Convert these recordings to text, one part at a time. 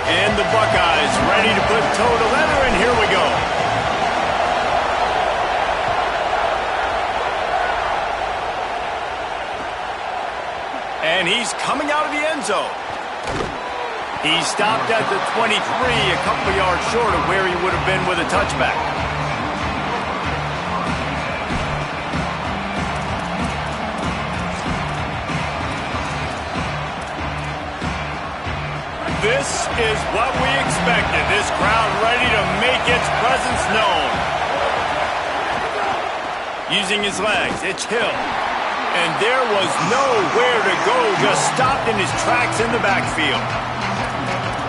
And the Buckeyes ready to put toe to leather, and here we go. And he's coming out of the end zone. He stopped at the 23, a couple of yards short of where he would have been with a touchback. This is what we expected. This crowd ready to make its presence known. Using his legs, it's Hill. And there was nowhere to go, just stopped in his tracks in the backfield.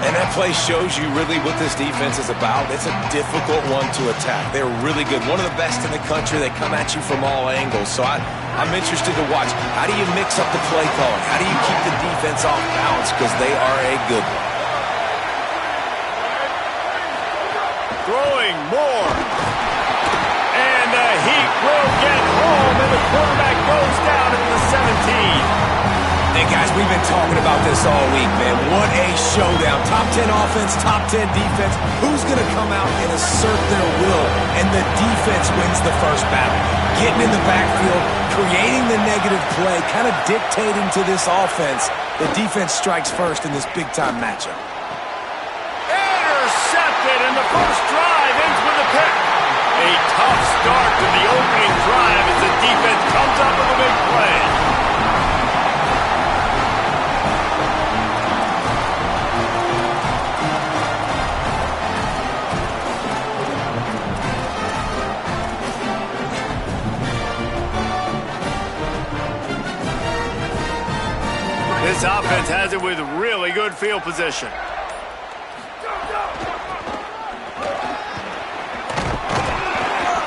And that play shows you really what this defense is about. It's a difficult one to attack. They're really good. One of the best in the country. They come at you from all angles. So I'm interested to watch. How do you mix up the play calling? How do you keep the defense off balance? Because they are a good one. Throwing more. And the Heat will get home, and the quarterback goes down at the 17. Hey, guys, we've been talking about this all week, man. What a showdown. Top 10 offense, top 10 defense. Who's going to come out and assert their will? And the defense wins the first battle. Getting in the backfield, creating the negative play, kind of dictating to this offense. The defense strikes first in this big-time matchup. Intercepted, and the first drive ends with a pick. A tough start to the opening drive as the defense comes up with a big play. This offense has it with really good field position.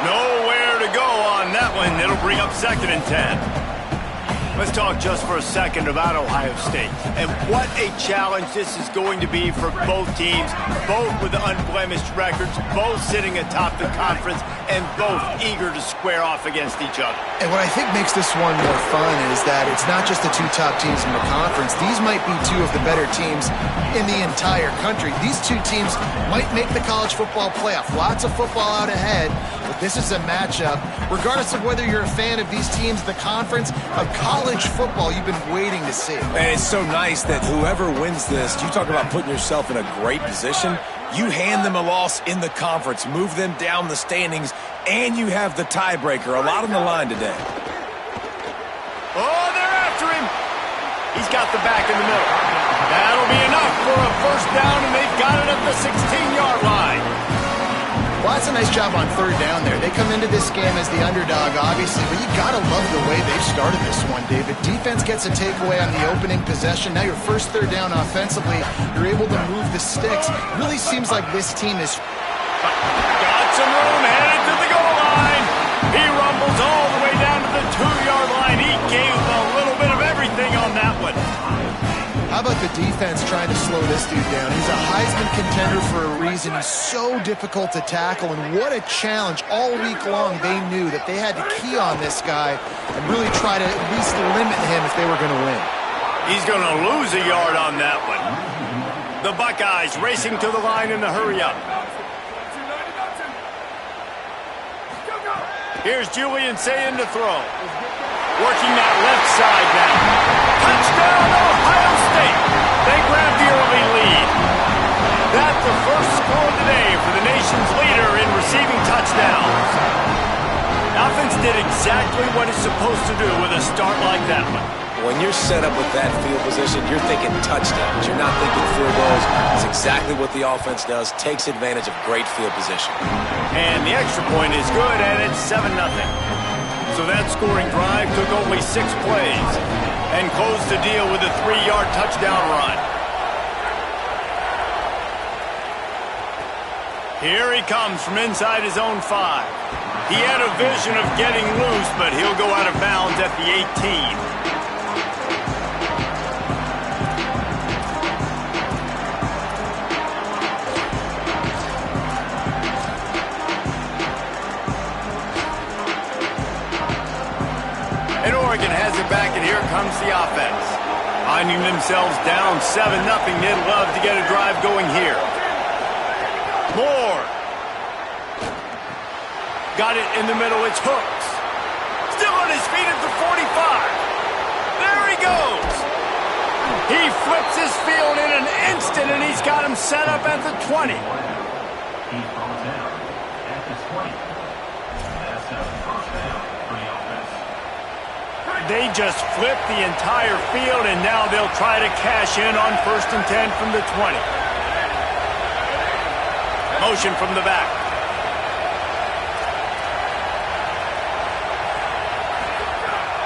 Nowhere to go on that one. It'll bring up 2nd and 10. Let's talk just for a second about Ohio State. And what a challenge this is going to be for both teams, both with unblemished records, both sitting atop the conference, and both eager to square off against each other. And what I think makes this one more fun is that it's not just the two top teams in the conference. These might be two of the better teams in the entire country. These two teams might make the college football playoff. Lots of football out ahead, but this is a matchup, regardless of whether you're a fan of these teams, the conference, of college football you've been waiting to see. And it's so nice that whoever wins this, you talk about putting yourself in a great position, you hand them a loss in the conference, move them down the standings, and you have the tiebreaker. A lot on the line today. Oh, they're after him. He's got the back in the middle. That'll be enough for a first down, and they've got it at the 16-yard line. Well, that's a nice job on 3rd down there. They come into this game as the underdog, obviously, but you got to love the way they've started this one, David. Defense gets a takeaway on the opening possession. Now your first 3rd down offensively, you're able to move the sticks. Really seems like this team is... Got some room, headed to the goal line. He rumbles all the way down to the 2-yard line. He gave a little bit of everything on that one. How about the defense trying to slow this dude down? He's a Heisman contender for a reason. He's so difficult to tackle, and what a challenge. All week long, they knew that they had to key on this guy and really try to at least limit him if they were going to win. He's going to lose a yard on that one. The Buckeyes racing to the line in the hurry-up. Here's Julian saying to throw. Working that left side now. Touchdown, Ohio State. They grab the early lead. That's the first score today for the nation's leader in receiving touchdowns. Offense did exactly what it's supposed to do with a start like that one. When you're set up with that field position, you're thinking touchdowns. You're not thinking field goals. It's exactly what the offense does. Takes advantage of great field position. And the extra point is good, and it's 7-0. So that scoring drive took only 6 plays and closed the deal with a 3-yard touchdown run. Here he comes from inside his own 5. He had a vision of getting loose, but he'll go out of bounds at the 18. Oregon has it back, and here comes the offense. Finding themselves down 7-0, they'd love to get a drive going going here. Moore. Got it in the middle. It's Hooks. Still on his feet at the 45. There he goes. He flips his field in an instant, and he's got him set up at the 20. They just flipped the entire field, and now they'll try to cash in on 1st and 10 from the 20. Motion from the back.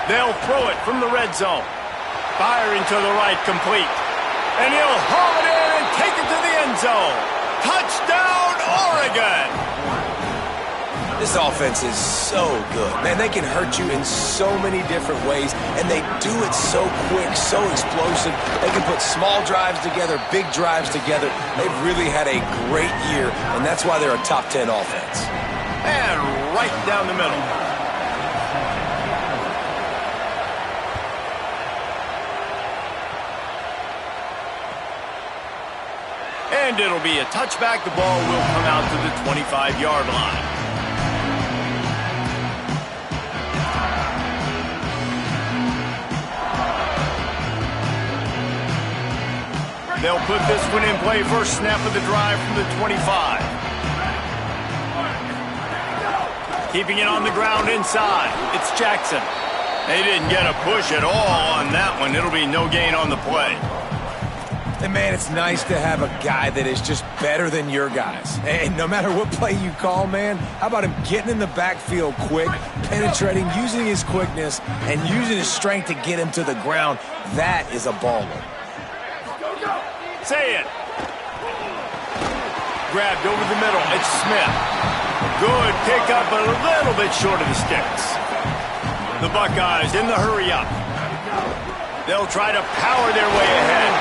They'll throw it from the red zone. Firing to the right, complete. And he'll haul it in and take it to the end zone. Touchdown, Oregon! This offense is so good. Man, they can hurt you in so many different ways, and they do it so quick, so explosive. They can put small drives together, big drives together. They've really had a great year, and that's why they're a top 10 offense. And right down the middle. And it'll be a touchback. The ball will come out to the 25-yard line. They'll put this one in play. First snap of the drive from the 25. Keeping it on the ground inside. It's Jackson. They didn't get a push at all on that one. It'll be no gain on the play. And, man, it's nice to have a guy that is just better than your guys. And no matter what play you call, man, how about him getting in the backfield quick, penetrating, using his quickness, and using his strength to get him to the ground. That is a baller. Say it. Grabbed over the middle. It's Smith. Good pickup, but a little bit short of the sticks. The Buckeyes in the hurry up. They'll try to power their way ahead.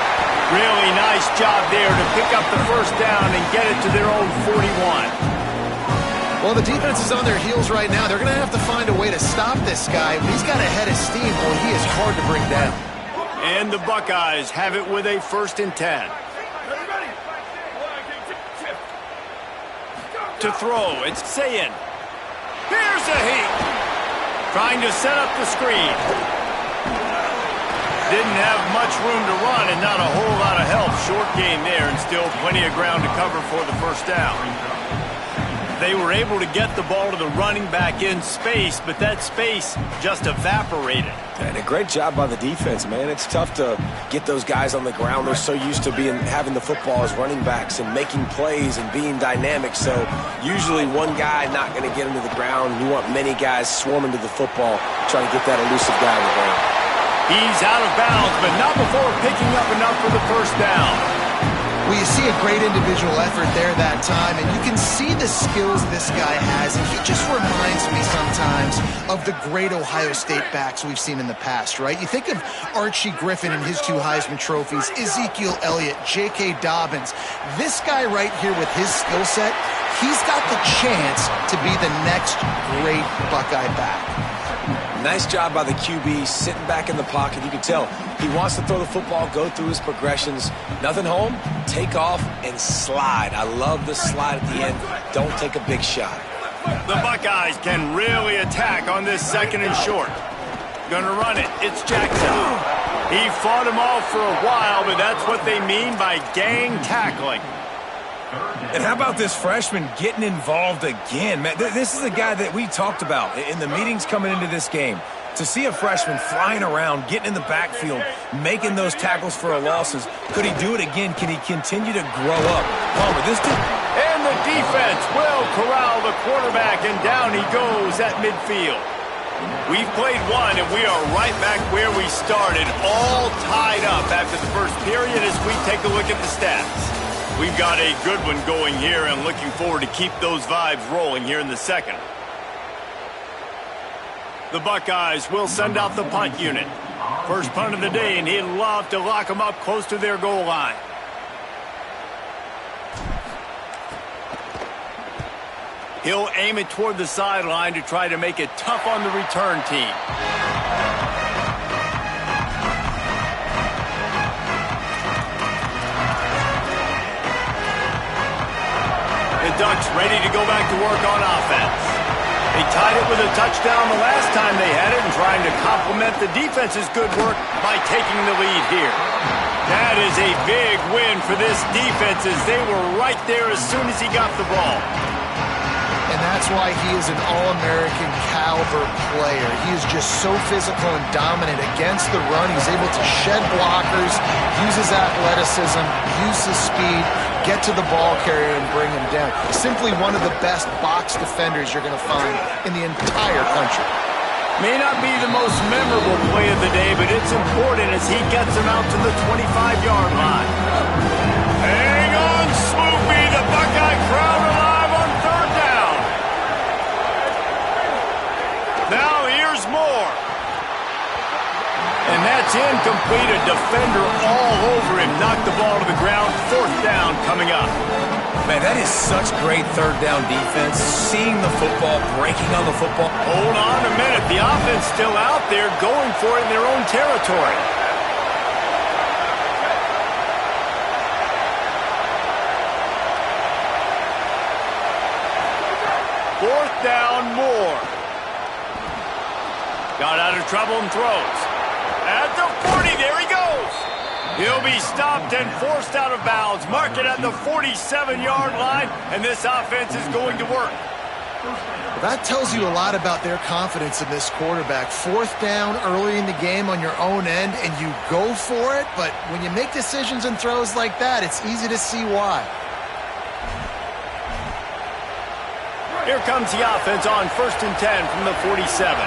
Really nice job there to pick up the first down and get it to their own 41. Well, the defense is on their heels right now. They're going to have to find a way to stop this guy. But he's got a head of steam. Well, he is hard to bring down. And the Buckeyes have it with a 1st and 10. To throw, it's Sayin. Here's a heat. Trying to set up the screen. Didn't have much room to run and not a whole lot of help. Short game there and still plenty of ground to cover for the first down. They were able to get the ball to the running back in space, but that space just evaporated. And a great job by the defense, man. It's tough to get those guys on the ground. They're so used to having the football as running backs and making plays and being dynamic. So usually one guy not going to get him to the ground. You want many guys swarming to the football, trying to get that elusive guy on the ground. He's out of bounds, but not before picking up enough for the first down. Well, you see a great individual effort there that time, and you can see the skills this guy has, and he just reminds me sometimes of the great Ohio State backs we've seen in the past, right? You think of Archie Griffin and his 2 Heisman trophies, Ezekiel Elliott, J.K. Dobbins. This guy right here with his skill set, he's got the chance to be the next great Buckeye back. Nice job by the QB, sitting back in the pocket. You can tell he wants to throw the football, go through his progressions. Nothing home, take off, and slide. I love the slide at the end. Don't take a big shot. The Buckeyes can really attack on this 2nd and short. Gonna run it. It's Jackson. He fought him off for a while, but that's what they mean by gang tackling. And how about this freshman getting involved again? Man, this is a guy that we talked about in the meetings coming into this game. To see a freshman flying around, getting in the backfield, making those tackles for losses, could he do it again? Can he continue to grow up? Palmer, this dude... And the defense will corral the quarterback, and down he goes at midfield. We've played one, and we are right back where we started, all tied up after the first period as we take a look at the stats. We've got a good one going here and looking forward to keep those vibes rolling here in the 2nd. The Buckeyes will send out the punt unit. First punt of the day, and he'd love to lock them up close to their goal line. He'll aim it toward the sideline to try to make it tough on the return team. Ducks ready to go back to work on offense. They tied it with a touchdown the last time they had it and trying to complement the defense's good work by taking the lead here. That is a big win for this defense as they were right there as soon as he got the ball. And that's why he is an All-American caliber player. He is just so physical and dominant against the run. He's able to shed blockers, use his athleticism, use his speed, get to the ball carrier and bring him down. Simply one of the best box defenders you're going to find in the entire country. May not be the most memorable play of the day, but it's important as he gets him out to the 25-yard line. Hang on, Swoopy, the Buckeye crowd alive on third down. Now here's more. And that's incomplete. A defender all over him. Knocked the ball to the ground. Fourth down coming up. Man, that is such great third down defense. Seeing the football, breaking on the football. Hold on a minute. The offense still out there going for it in their own territory. Fourth down, more. Got out of trouble and throws. At the 40, there he goes. He'll be stopped and forced out of bounds. Mark it at the 47-yard line, and this offense is going to work. That tells you a lot about their confidence in this quarterback. Fourth down early in the game on your own end, and you go for it, but when you make decisions and throws like that, it's easy to see why. Here comes the offense on 1st and 10 from the 47.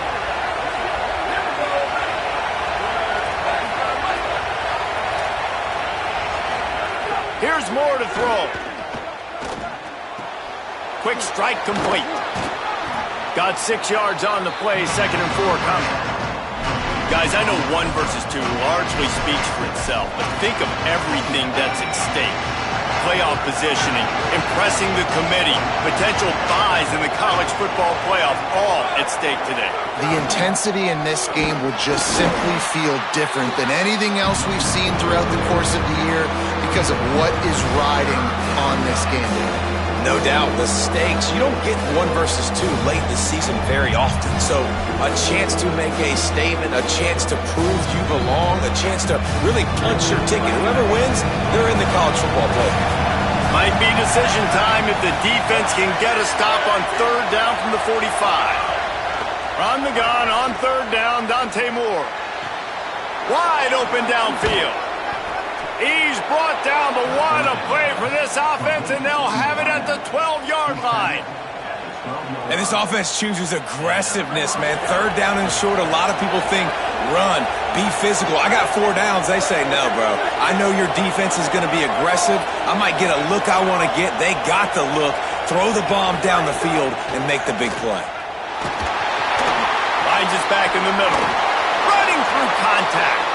Here's more to throw. Quick strike complete. Got 6 yards on the play, 2nd and 4 coming. Guys, I know 1 versus 2 largely speaks for itself, but think of everything that's at stake. Playoff positioning, impressing the committee, potential buys in the college football playoff, all at stake today. The intensity in this game will just simply feel different than anything else we've seen throughout the course of the year because of what is riding on this game. No doubt, the stakes. You don't get 1 versus 2 late in the season very often. So a chance to make a statement, a chance to prove you belong, a chance to really punch your ticket. Whoever wins, they're in the college football playoff. Might be decision time if the defense can get a stop on 3rd down from the 45. From the gun on 3rd down, Dante Moore. Wide open downfield. He's brought down, but what a play for this offense, and they'll have it at the 12-yard line. And this offense chooses aggressiveness, man. 3rd down and short, a lot of people think run, be physical. I got 4 downs. They say, no, bro. I know your defense is going to be aggressive. I might get a look I want to get. They got the look. Throw the bomb down the field and make the big play. Finds us back in the middle. Running through contact.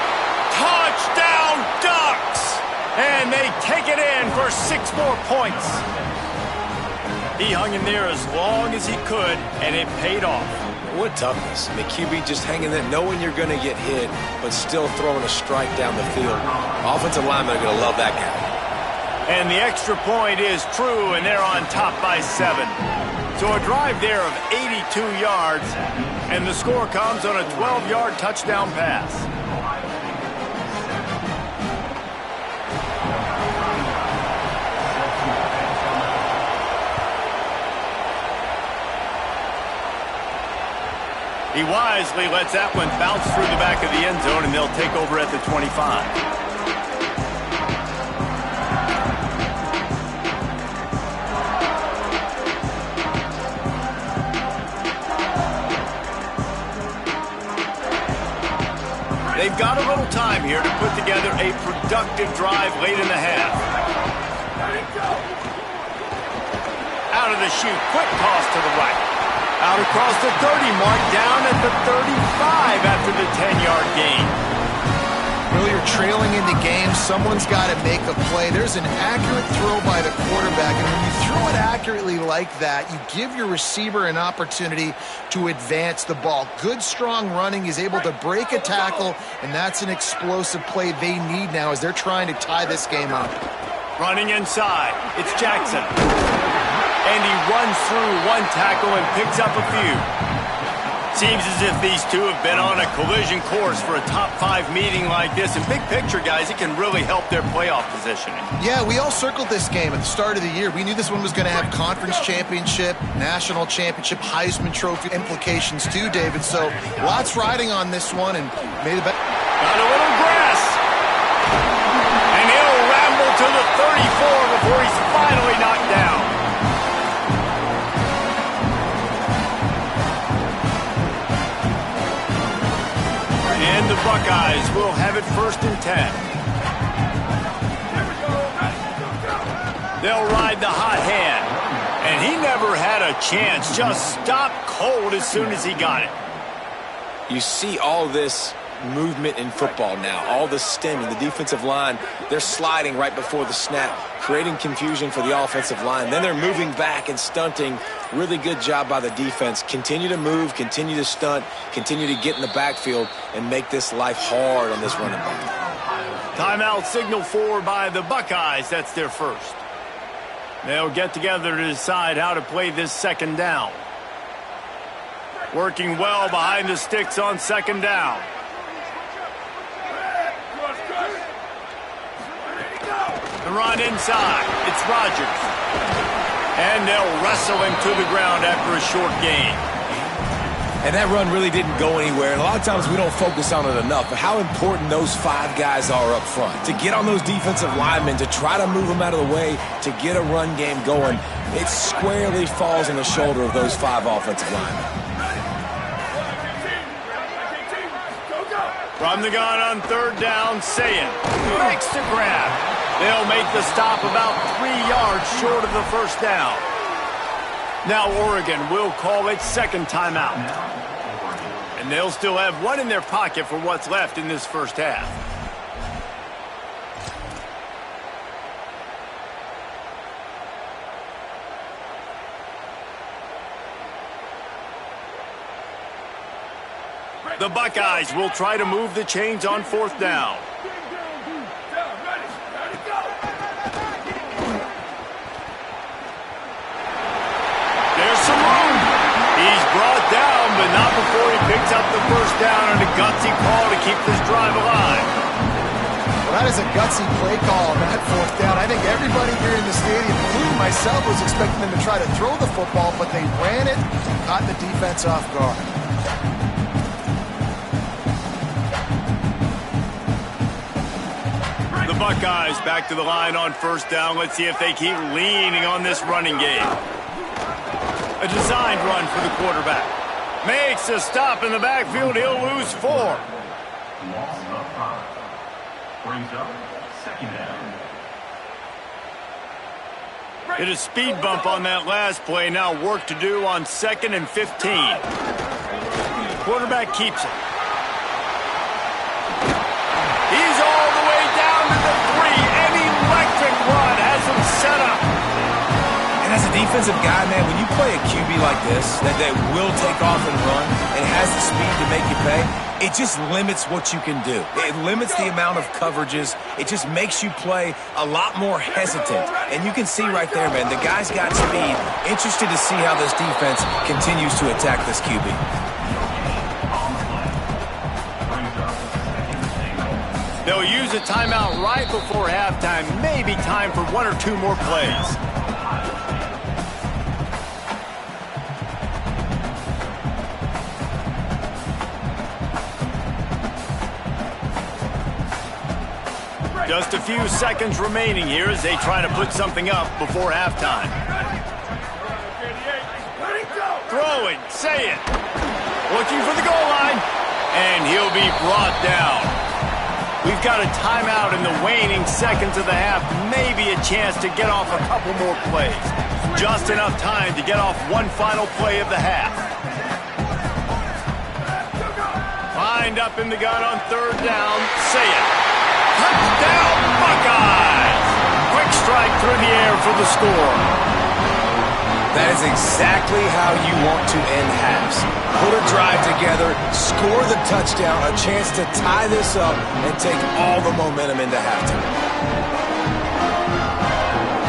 Touchdown, Ducks! And they take it in for 6 more points. He hung in there as long as he could, and it paid off. What toughness. I mean, QB just hanging there, knowing you're going to get hit, but still throwing a strike down the field. Offensive linemen are going to love that guy. And the extra point is true, and they're on top by 7. So a drive there of 82 yards, and the score comes on a 12-yard touchdown pass. He wisely lets that one bounce through the back of the end zone, and they'll take over at the 25. They've got a little time here to put together a productive drive late in the half. Out of the chute, quick toss to the right. Out across the 30 mark, down at the 35 after the 10-yard gain. Well, you're trailing in the game. Someone's got to make a play. There's an accurate throw by the quarterback, and when you throw it accurately like that, you give your receiver an opportunity to advance the ball. Good, strong running. He's able to break a tackle, and that's an explosive play they need now as they're trying to tie this game up. Running inside, it's Jackson. And he runs through one tackle and picks up a few. Seems as if these two have been on a collision course for a top 5 meeting like this. And big picture, guys, it can really help their playoff positioning. Yeah, we all circled this game at the start of the year. We knew this one was going to have conference championship, national championship, Heisman Trophy implications too, David. So lots riding on this one, and maybe the got a little grass. And he'll ramble to the 34 before he's finally knocked down. And the Buckeyes will have it 1st and 10. They'll ride the hot hand. And he never had a chance. Just stopped cold as soon as he got it. You see all this movement in football now, all the stemming, the defensive line, they're sliding right before the snap, creating confusion for the offensive line. Then they're moving back and stunting. Really good job by the defense. Continue to move, continue to stunt, continue to get in the backfield and make this life hard on this running back. Timeout signal for by the Buckeyes. That's their first. They'll get together to decide how to play this 2nd down. Working well behind the sticks on 2nd down. The run inside. It's Rodgers. And they'll wrestle him to the ground after a short gain. And that run really didn't go anywhere. And a lot of times we don't focus on it enough. But how important those 5 guys are up front. To get on those defensive linemen, to try to move them out of the way, to get a run game going, it squarely falls on the shoulder of those 5 offensive linemen. From the gun on 3rd down, Sayin makes the grab. They'll make the stop about 3 yards short of the 1st down. Now Oregon will call its 2nd timeout. And they'll still have one in their pocket for what's left in this 1st half. The Buckeyes will try to move the chains on 4th down. There's some room. He's brought down, but not before he picks up the 1st down on a gutsy call to keep this drive alive. Well, that is a gutsy play call on that 4th down. I think everybody here in the stadium, including myself, was expecting them to try to throw the football, but they ran it, caught the defense off guard. The Buckeyes back to the line on 1st down. Let's see if they keep leaning on this running game. A designed run for the quarterback. Makes a stop in the backfield. He'll lose 4. Loss of 5. Brings up 2nd down. Hit a speed bump on that last play. Now work to do on 2nd and 15. Quarterback keeps it. He's all the way down to the 3. An electric run has him set up. And as a defensive guy, man, when you play a QB like this, that will take off and run and has the speed to make you pay, it just limits what you can do. It limits the amount of coverages. It just makes you play a lot more hesitant. And you can see right there, man, the guy's got speed. Interested to see how this defense continues to attack this QB. They'll use a timeout right before halftime. Maybe time for 1 or 2 more plays. Just a few seconds remaining here as they try to put something up before halftime. Throwing, say it. Looking for the goal line. And he'll be brought down. We've got a timeout in the waning seconds of the half. Maybe a chance to get off a couple more plays. Just enough time to get off one final play of the half. Lined up in the gun on 3rd down. Say it. Touchdown, Buckeyes! Quick strike through the air for the score. That is exactly how you want to end halves. Put a drive together, score the touchdown, a chance to tie this up and take all the momentum into halftime.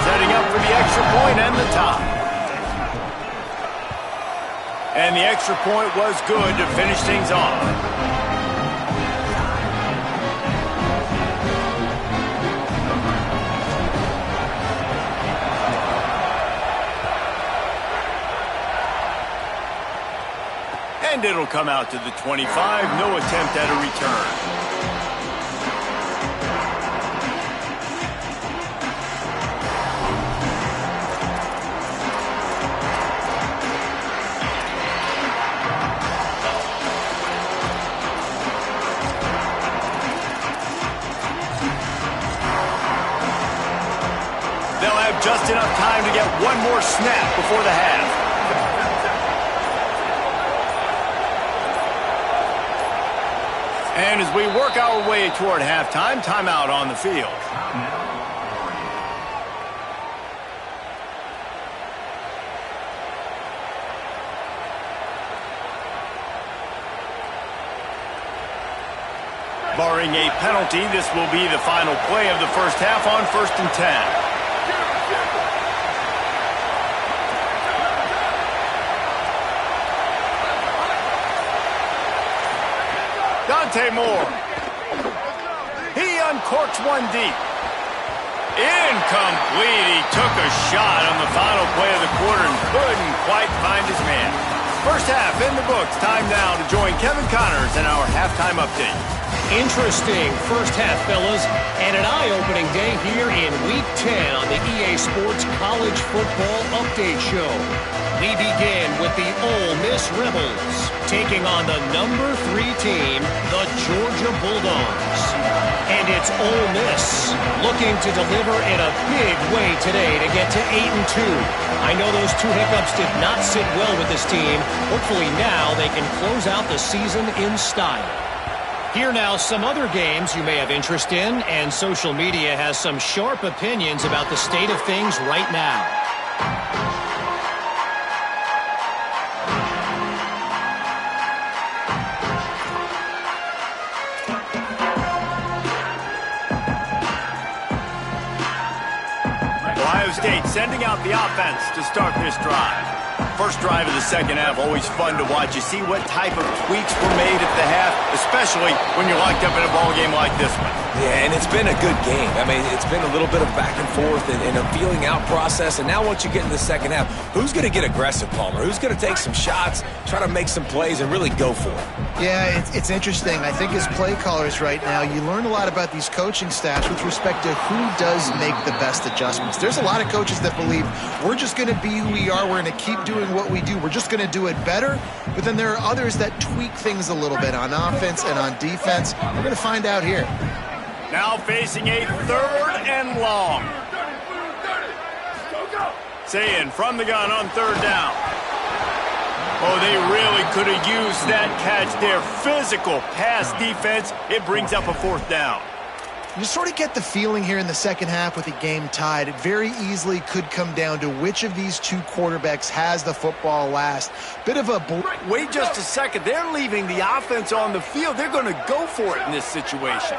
Setting up for the extra point and the tie. And the extra point was good to finish things off. And it'll come out to the 25. No attempt at a return. They'll have just enough time to get one more snap before the half. And as we work our way toward halftime, timeout on the field. Barring a penalty, this will be the final play of the first half on 1st and 10. Moore. He uncorks one deep. Incomplete. He took a shot on the final play of the quarter and couldn't quite find his man. First half in the books. Time now to join Kevin Connors in our halftime update. Interesting first half, fellas, and an eye-opening day here in Week 10 on the EA Sports College Football Update Show. We begin with the Ole Miss Rebels taking on the number 3 team, the Georgia Bulldogs. And it's Ole Miss looking to deliver in a big way today to get to 8-2. I know those 2 hiccups did not sit well with this team. Hopefully now they can close out the season in style. Here now some other games you may have interest in, and social media has some sharp opinions about the state of things right now. Ohio State sending out the offense to start this drive. First drive of the second half, always fun to watch. You see what type of tweaks were made at the half, especially when you're locked up in a ball game like this one. Yeah, and it's been a good game. I mean, it's been a little bit of back and forth and a feeling out process. And now once you get in the second half, who's going to get aggressive, Palmer? Who's going to take some shots, try to make some plays, and really go for it? Yeah, it's interesting. I think as play callers right now, you learn a lot about these coaching staffs with respect to who does make the best adjustments. There's a lot of coaches that believe we're just going to be who we are. We're going to keep doing what we do. We're just going to do it better. But then there are others that tweak things a little bit on offense and on defense. We're going to find out here. Now facing a 3rd and long. Sayin from the gun on 3rd down. Oh, they really could have used that catch there. Physical pass defense. It brings up a 4th down. You sort of get the feeling here in the second half with the game tied. It very easily could come down to which of these 2 quarterbacks has the football last. Bit of a... Wait just a second. They're leaving the offense on the field. They're going to go for it in this situation.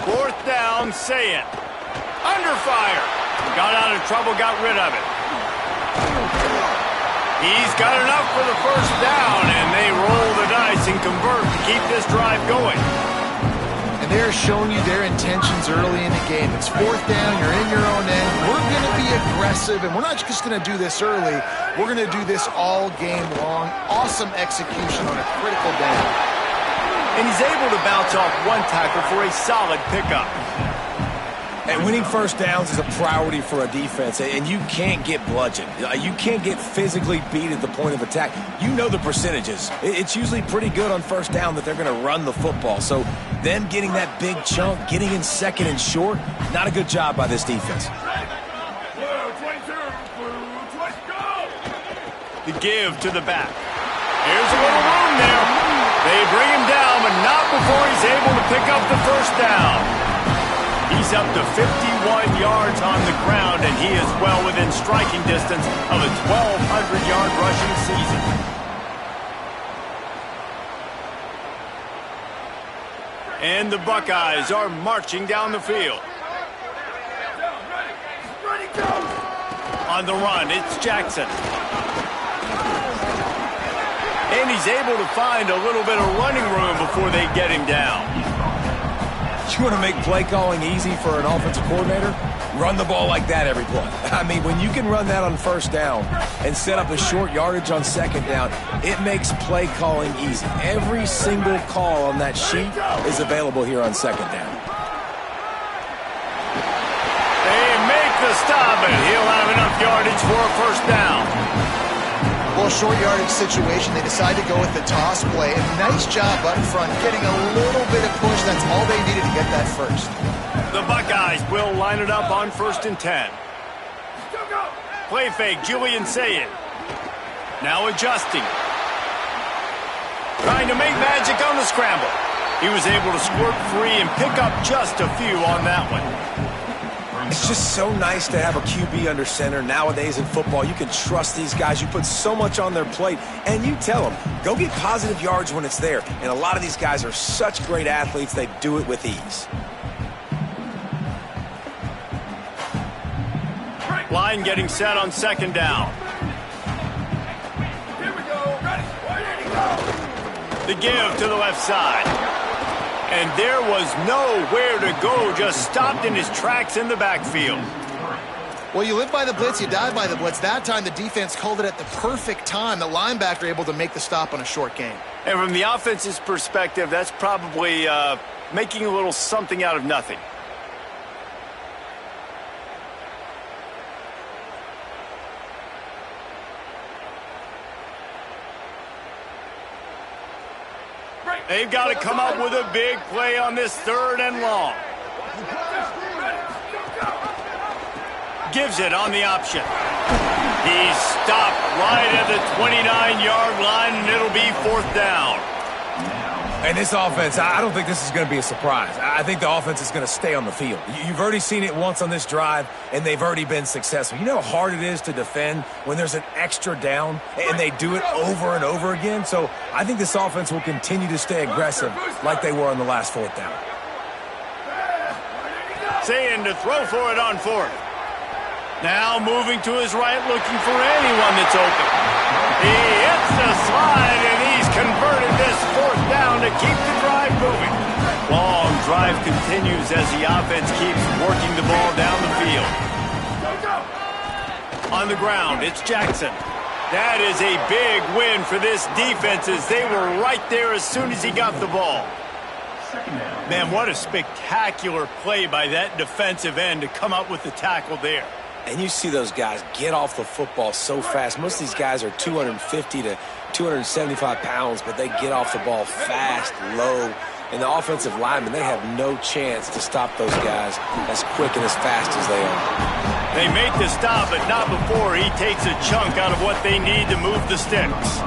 4th down, Sayin. Under fire. Got out of trouble, got rid of it. He's got enough for the 1st down, and they roll the dice and convert to keep this drive going. And they're showing you their intentions early in the game. It's 4th down, you're in your own end. We're going to be aggressive, and we're not just going to do this early. We're going to do this all game long. Awesome execution on a critical down. And he's able to bounce off one tackle for a solid pickup. And winning 1st downs is a priority for a defense, and you can't get bludgeoned. You can't get physically beat at the point of attack. You know the percentages. It's usually pretty good on 1st down that they're going to run the football. So them getting that big chunk, getting in 2nd and short, not a good job by this defense. The give to the back. Here's a little room there. They bring him down, but not before he's able to pick up the 1st down. He's up to 51 yards on the ground, and he is well within striking distance of a 1,200-yard rushing season. And the Buckeyes are marching down the field. On the run, it's Jackson. And he's able to find a little bit of running room before they get him down. You want to make play calling easy for an offensive coordinator? Run the ball like that every play. I mean, when you can run that on first down and set up a short yardage on second down, it makes play calling easy. Every single call on that sheet is available here on second down. They make the stop, and he'll have enough yardage for a first down. Well, short yardage situation, they decide to go with the toss play. And nice job up front, getting a little bit of push. That's all they needed to get that first. The Buckeyes will line it up on 1st and 10. Play fake, Julian Sayin. Now adjusting. Trying to make magic on the scramble. He was able to squirt free and pick up just a few on that one. It's just so nice to have a QB under center. Nowadays in football, you can trust these guys. You put so much on their plate, and you tell them, go get positive yards when it's there. And a lot of these guys are such great athletes, they do it with ease. Line getting set on second down. Here we go. Ready. The give to the left side. And there was nowhere to go, just stopped in his tracks in the backfield. Well, you live by the blitz, you die by the blitz. That time, the defense called it at the perfect time. The linebacker able to make the stop on a short gain. And from the offense's perspective, that's probably making a little something out of nothing. They've got to come up with a big play on this 3rd and long. Gives it on the option. He's stopped right at the 29-yard line, and it'll be 4th down. And this offense, I don't think this is going to be a surprise. I think the offense is going to stay on the field. You've already seen it once on this drive, and they've already been successful. You know how hard it is to defend when there's an extra down, and they do it over and over again? So I think this offense will continue to stay aggressive like they were on the last 4th down. Saying to throw for it on 4th. Now moving to his right, looking for anyone that's open. He hits the slide, and he's converted this 4th down to keep the drive moving. Long drive continues as the offense keeps working the ball down the field. On the ground, it's Jackson. That is a big win for this defense as they were right there as soon as he got the ball. Man, what a spectacular play by that defensive end to come up with the tackle there. And you see those guys get off the football so fast. Most of these guys are 250 to 275 pounds, but they get off the ball fast, low. And the offensive linemen, they have no chance to stop those guys as quick and as fast as they are. They make the stop, but not before he takes a chunk out of what they need to move the sticks.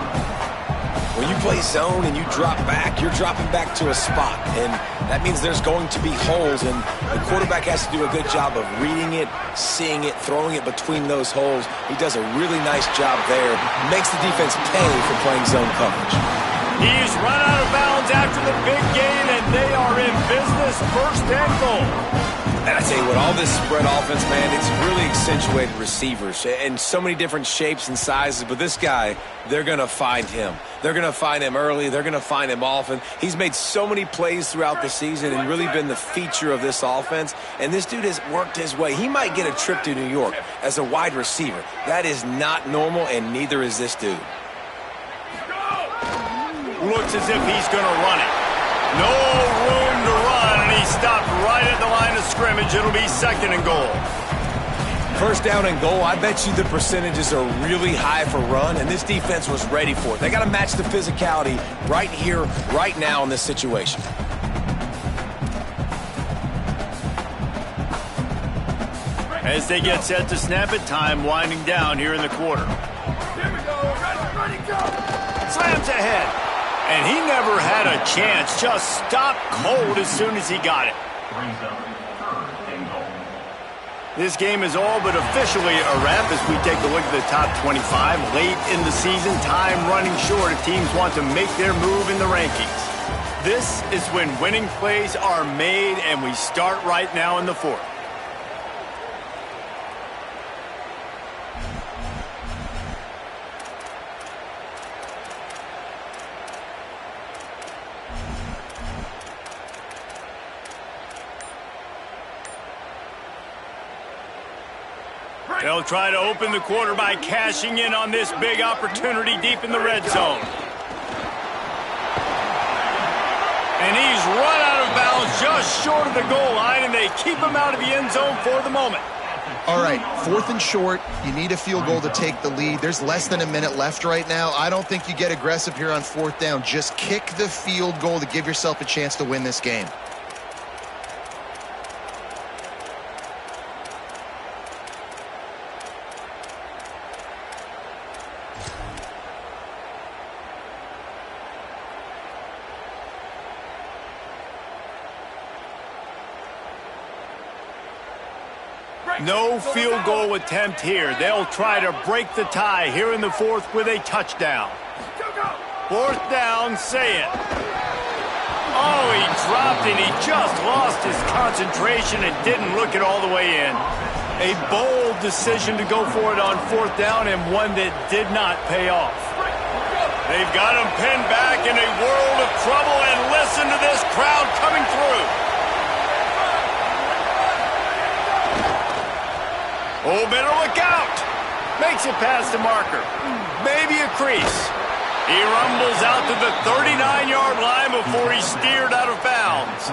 When you play zone and you drop back, you're dropping back to a spot. And that means there's going to be holes, and the quarterback has to do a good job of reading it, seeing it, throwing it between those holes. He does a really nice job there. Makes the defense pay for playing zone coverage. He's run out of bounds after the big gain, and they are in business, 1st and goal. And I tell you what, all this spread offense, man, it's really accentuated receivers in so many different shapes and sizes. But this guy, they're going to find him. They're going to find him early. They're going to find him often. He's made so many plays throughout the season and really been the feature of this offense. And this dude has worked his way. He might get a trip to New York as a wide receiver. That is not normal, and neither is this dude. Looks as if he's going to run it. No room to run, and he stopped right at the line of scrimmage. It'll be 2nd and goal. 1st down and goal, I bet you the percentages are really high for run, and this defense was ready for it. They got to match the physicality right here, right now in this situation. As they get set to snap it, time winding down here in the quarter. Here we go. Ready, go. Slams ahead. And he never had a chance, just stopped cold as soon as he got it. Brings up 3rd and goal. This game is all but officially a wrap as we take a look at the top 25. Late in the season, time running short if teams want to make their move in the rankings. This is when winning plays are made, and we start right now in the fourth. They'll try to open the quarter by cashing in on this big opportunity deep in the red zone. And he's run out of bounds just short of the goal line, and they keep him out of the end zone for the moment. All right, 4th and short. You need a field goal to take the lead. There's less than a minute left right now. I don't think you get aggressive here on 4th down. Just kick the field goal to give yourself a chance to win this game. No field goal attempt here. They'll try to break the tie here in the fourth with a touchdown. 4th down, say it. Oh, he dropped it. He just lost his concentration and didn't look it all the way in. A bold decision to go for it on 4th down, and one that did not pay off. They've got him pinned back in a world of trouble, and listen to this crowd coming through. Oh, better look out. Makes it past the marker. Maybe a crease. He rumbles out to the 39-yard line before he's steered out of bounds.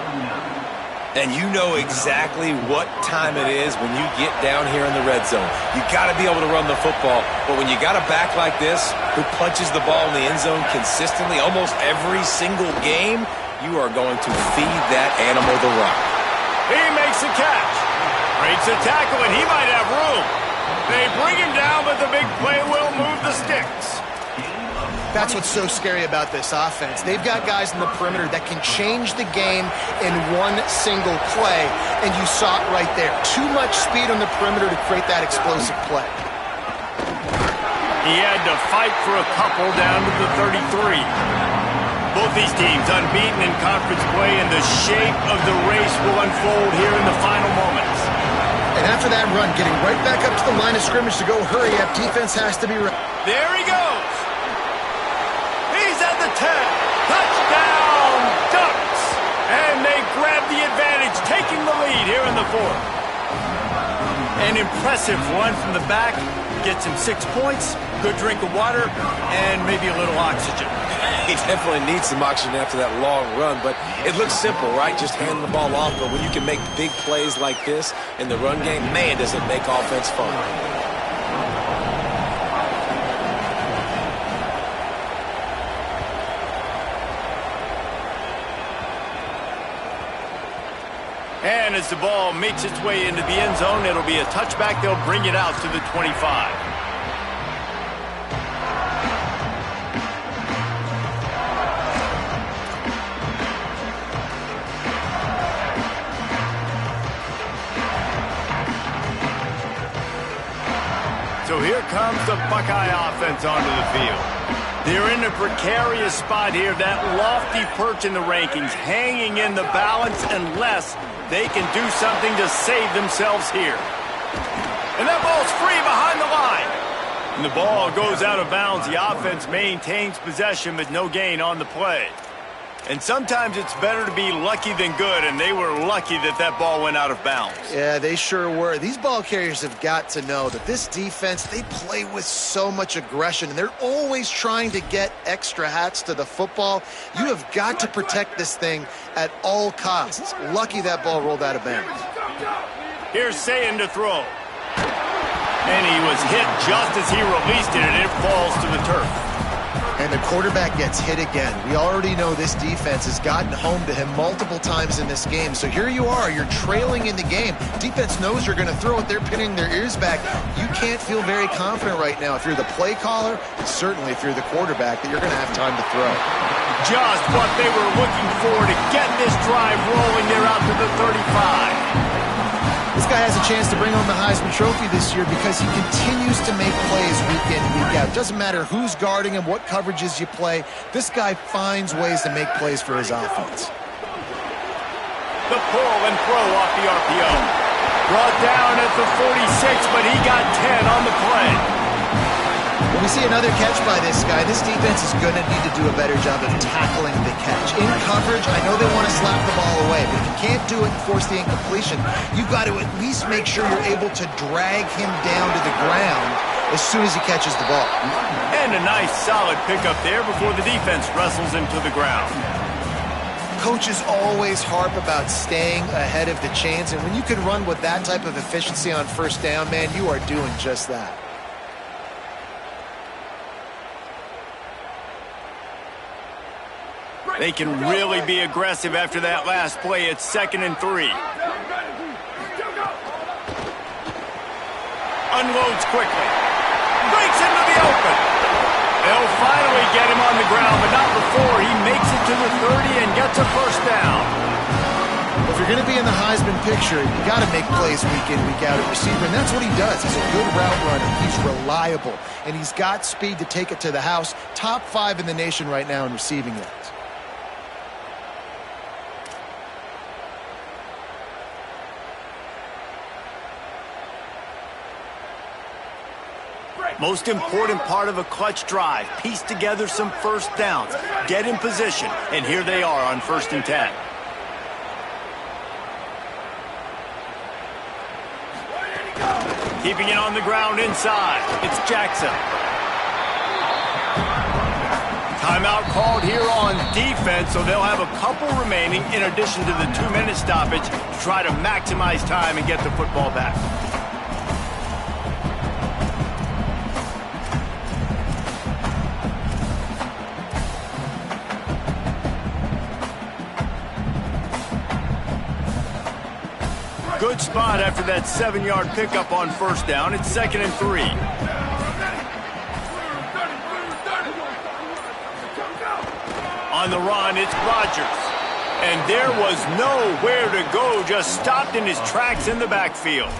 And you know exactly what time it is when you get down here in the red zone. You got to be able to run the football. But when you got a back like this who punches the ball in the end zone consistently almost every single game, you are going to feed that animal the rock. He makes the catch. Breaks a tackle, and he might have room. They bring him down, but the big play will move the sticks. That's what's so scary about this offense. They've got guys in the perimeter that can change the game in one single play, and you saw it right there. Too much speed on the perimeter to create that explosive play. He had to fight for a couple down to the 33. Both these teams unbeaten in conference play, and the shape of the race will unfold here in the final moments. And after that run, getting right back up to the line of scrimmage to go hurry up, defense has to be ready. There he goes. He's at the 10. Touchdown, Ducks. And they grab the advantage, taking the lead here in the fourth. An impressive run from the back. Gets him 6 points, good drink of water, and maybe a little oxygen. He definitely needs some oxygen after that long run, but it looks simple, right? Just hand the ball off, but when you can make big plays like this in the run game, man, does it make offense fun. And as the ball makes its way into the end zone, it'll be a touchback. They'll bring it out to the 25. So here comes the Buckeye offense onto the field. They're in a precarious spot here, that lofty perch in the rankings, hanging in the balance unless they can do something to save themselves here. And that ball's free behind the line. And the ball goes out of bounds. The offense maintains possession, but no gain on the play. And sometimes it's better to be lucky than good, and they were lucky that that ball went out of bounds. Yeah, they sure were. These ball carriers have got to know that this defense, they play with so much aggression, and they're always trying to get extra hats to the football. You have got to protect this thing at all costs. Lucky that ball rolled out of bounds. Here's Sayin to throw. And he was hit just as he released it, and it falls to the turf. And the quarterback gets hit again. We already know this defense has gotten home to him multiple times in this game. So here you are, you're trailing in the game. Defense knows you're going to throw it. They're pinning their ears back. You can't feel very confident right now if you're the play caller, and certainly if you're the quarterback, that you're going to have time to throw. Just what they were looking for to get this drive rolling. They're out to the 35. This guy has a chance to bring home the Heisman Trophy this year because he continues to make plays week in, week out. It doesn't matter who's guarding him, what coverages you play. This guy finds ways to make plays for his offense. The pull and throw off the RPO. Brought down at the 46, but he got 10 on the play. When we see another catch by this guy, this defense is going to need to do a better job of tackling the catch. In coverage, I know they want to slap the ball away, but if you can't do it and force the incompletion, you've got to at least make sure you're able to drag him down to the ground as soon as he catches the ball. And a nice solid pickup there before the defense wrestles him to the ground. Coaches always harp about staying ahead of the chains, and when you can run with that type of efficiency on first down, man, you are doing just that. They can really be aggressive after that last play. It's 2nd and 3. Unloads quickly. Breaks into the open. They'll finally get him on the ground, but not before he makes it to the 30 and gets a first down. If you're going to be in the Heisman picture, you got to make plays week in, week out at receiver, and that's what he does. He's a good route runner. He's reliable, and he's got speed to take it to the house. Top 5 in the nation right now in receiving yards. Most important part of a clutch drive. Piece together some first downs. Get in position. And here they are on 1st and 10. Keeping it on the ground inside. It's Jackson. Timeout called here on defense, so they'll have a couple remaining in addition to the 2-minute stoppage to try to maximize time and get the football back. Good spot after that 7-yard pickup on first down. It's 2nd and 3. On the run, it's Rodgers. And there was nowhere to go, just stopped in his tracks in the backfield.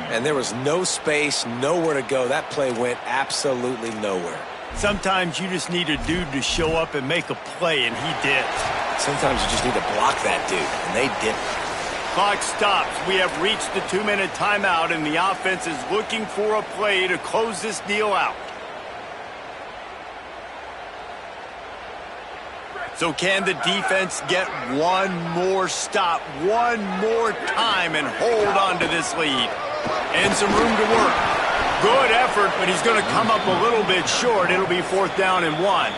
And there was no space, nowhere to go. That play went absolutely nowhere. Sometimes you just need a dude to show up and make a play, and he did. Sometimes you just need to block that dude, and they didn't. Clock stops. We have reached the 2-minute timeout, and the offense is looking for a play to close this deal out. So can the defense get one more stop, one more time, and hold on to this lead? And some room to work. Good effort, but he's going to come up a little bit short. It'll be 4th down and 1.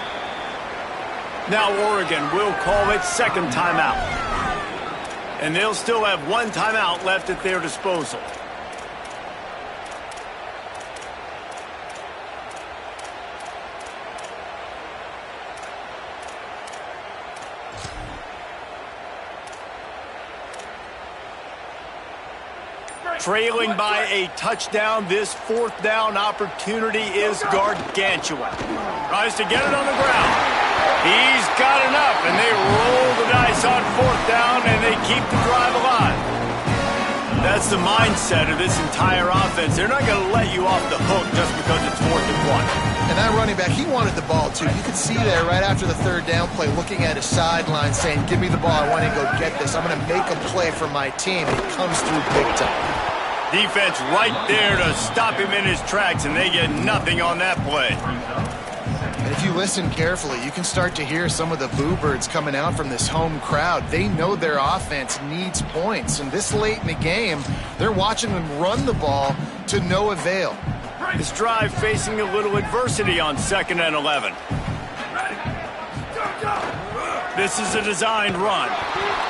Now Oregon will call it 2nd timeout. And they'll still have 1 timeout left at their disposal. Trailing by a touchdown, this 4th down opportunity is gargantuan. Tries to get it on the ground. He's got enough, and they roll the dice on 4th down, and they keep the drive alive. That's the mindset of this entire offense. They're not going to let you off the hook just because it's 4th and 1. And that running back, he wanted the ball, too. You could see there right after the 3rd down play, looking at his sideline, saying, give me the ball, I want to go get this. I'm going to make a play for my team. And he comes through big time. Defense right there to stop him in his tracks, and they get nothing on that play. And if you listen carefully, you can start to hear some of the boo birds coming out from this home crowd. They know their offense needs points, and this late in the game, they're watching them run the ball to no avail. This drive facing a little adversity on 2nd and 11. This is a designed run,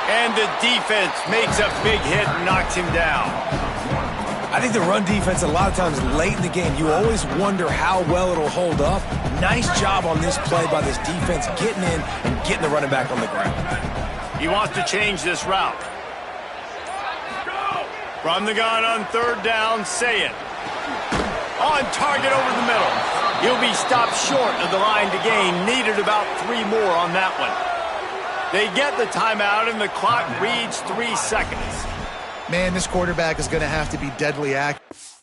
and the defense makes a big hit and knocks him down. I think the run defense, a lot of times late in the game, you always wonder how well it'll hold up. Nice job on this play by this defense, getting in and getting the running back on the ground. He wants to change this route. From the gun on 3rd down, say it. On target over the middle. He'll be stopped short of the line to gain. Needed about 3 more on that one. They get the timeout, and the clock reads 3 seconds. Man, this quarterback is going to have to be deadly accurate.